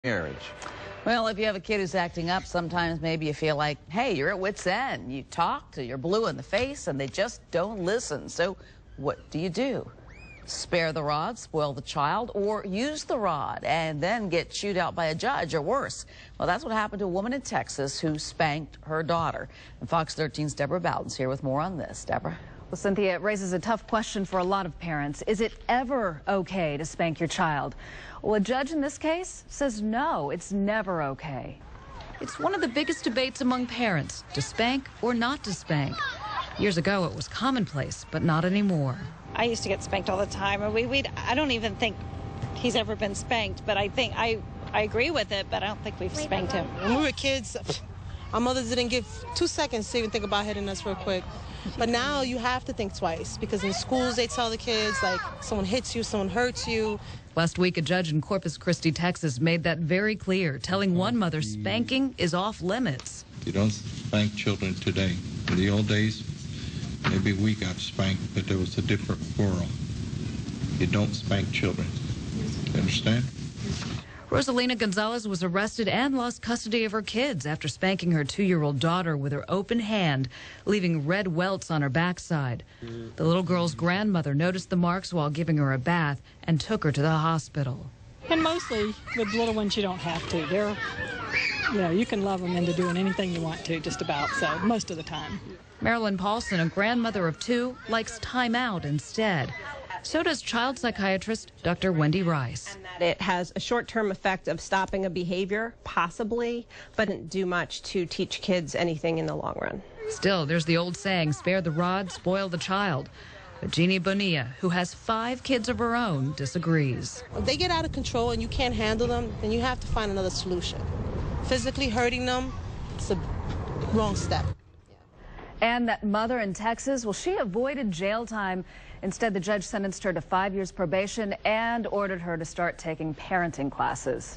marriage? Well, if you have a kid who's acting up, sometimes maybe you feel like, hey, you're at wit's end. You talk till you're blue in the face and they just don't listen. So what do you do? Spare the rod, spoil the child, or use the rod and then get chewed out by a judge or worse? Well, that's what happened to a woman in Texas who spanked her daughter. And Fox 13's Deborah Bowden's here with more on this. Deborah? Well, Cynthia, it raises a tough question for a lot of parents. Is it ever okay to spank your child? Well, a judge in this case says no, it's never okay. It's one of the biggest debates among parents, to spank or not to spank. Years ago, it was commonplace, but not anymore. I used to get spanked all the time. I don't even think he's ever been spanked, but I agree with it, but I don't think we've spanked him. When we were kids, our mothers didn't give 2 seconds to even think about hitting us real quick. But now you have to think twice, because in schools they tell the kids, like, someone hits you, someone hurts you. Last week, a judge in Corpus Christi, Texas, made that very clear, telling one mother spanking is off limits. You don't spank children today. In the old days, maybe we got spanked, but there was a different world. You don't spank children. You understand? Rosalina Gonzalez was arrested and lost custody of her kids after spanking her 2-year-old daughter with her open hand, leaving red welts on her backside. The little girl's grandmother noticed the marks while giving her a bath and took her to the hospital. And mostly with little ones, you don't have to. You can love them into doing anything you want to, just about, so most of the time. Marilyn Paulson, a grandmother of 2, likes time out instead. So does child psychiatrist Dr. Wendy Rice. It has a short-term effect of stopping a behavior, possibly, but it doesn't do much to teach kids anything in the long run. Still, there's the old saying, spare the rod, spoil the child. But Jeannie Bonilla, who has 5 kids of her own, disagrees. If they get out of control and you can't handle them, then you have to find another solution. Physically hurting them, it's a wrong step. And that mother in Texas, well, she avoided jail time. Instead, the judge sentenced her to 5 years probation and ordered her to start taking parenting classes.